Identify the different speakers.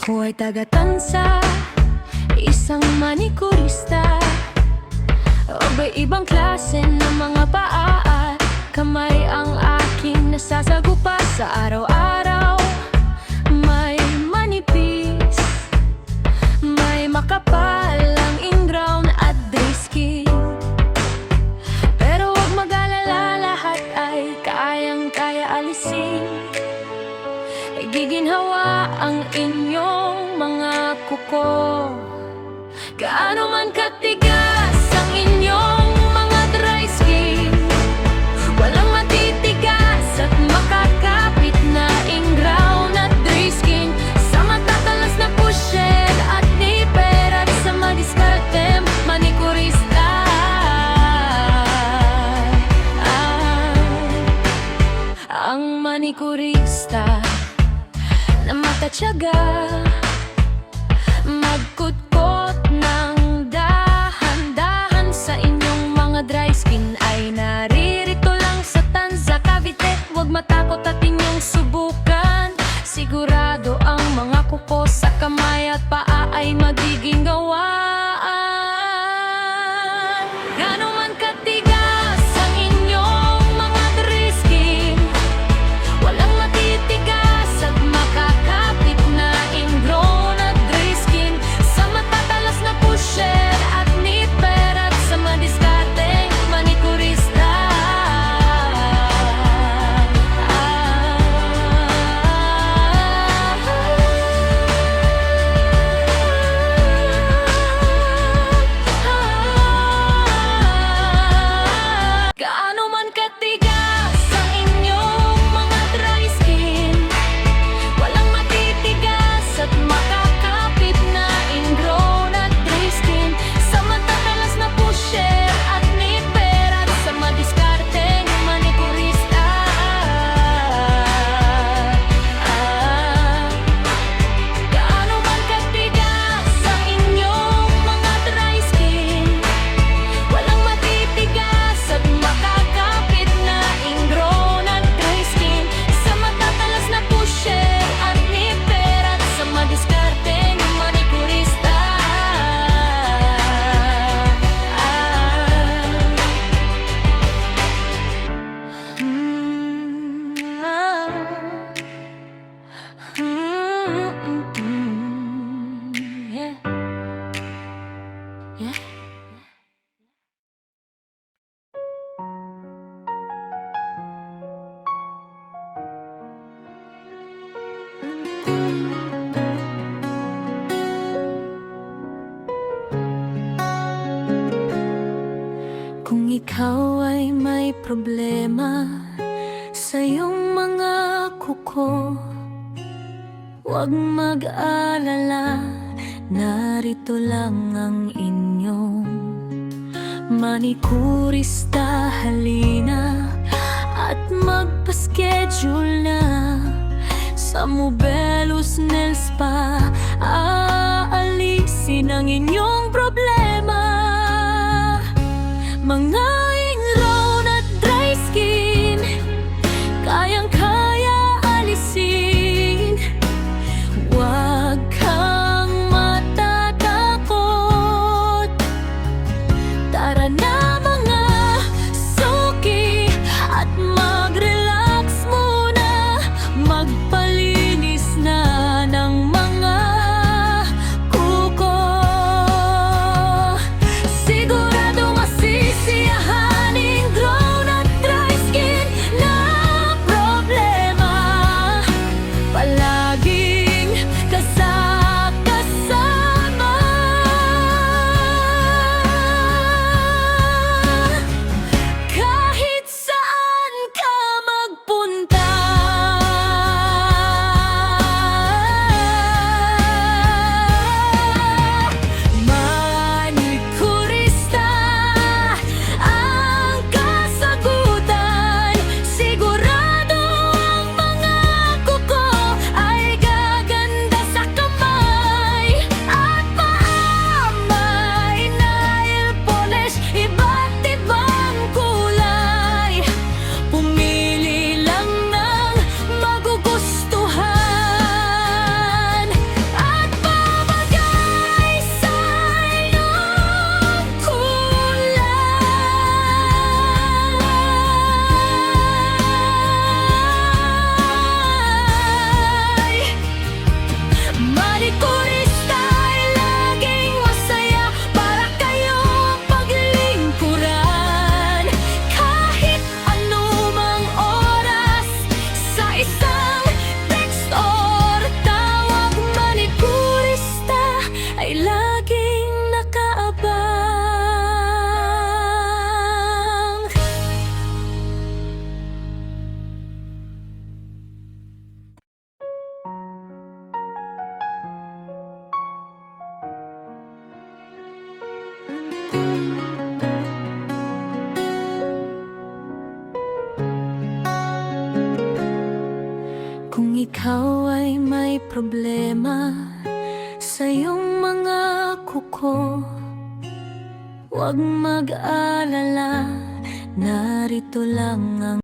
Speaker 1: Ako ay taga-Tansa, isang manikurista. Iba-ibang klase ng mga paa at kamay ang aking nasasagupa sa araw-araw. May manipis, may makapal ang ingrown at dry skin. Pero huwag mag-alala, lahat ay kayang-kaya alisin. Giginhawa ang inyong mga kuko. Gaano man katigas ang inyong mga dry skin, walang matitigas at makakapit na ingrown at dry skin. Sa matatalas na pushed at nipper at sa madiskartem manikurista. Ang manikurista na matatyaga, magkutkot ng dahan-dahan sa inyong mga dry skin, ay naririto lang sa Tanza, Cavite. Huwag matakot at inyong subukan. Sigurado ang mga kuko sa kamay at paa ay magiging gawaan. Gaano man katigas ang inyong mga dry skin, walang matitigas at makakapit na ingrown at dry skin. Sa matatalas na pushed at nipper at sa madiskarteng manikurista. Gaano man katigas ang inyong mga dry skin, walang matitigas at makakapit na ingrown at dry skin. Sa matatalas na pusher at nipper at sa madiskarteng manikurista. Gaano man katigas ang inyong mga dry skin, walang matitigas at makakapit na ingrown at dry skin. Sa matatalas na pusher at nipper at sa madiskarteng manikurista. Yeah. Yeah. Kung ikaw ay may problema sa iyong mga kuko, huwag mag-alala, narito lang ang inyong manikurista. Halina at magpa-schedule na sa Mobelos Nail Spa. Aalisin ang inyong problema, mga ingrown at dry skin, kayang-kaya alisin. Huwag kang matatakot, tara na mga suki at mag-relax muna. Magpalinis na ng mga kuko. ikaw ay may problema sa iyong mga kuko, huwag mag-alala, narito lang ang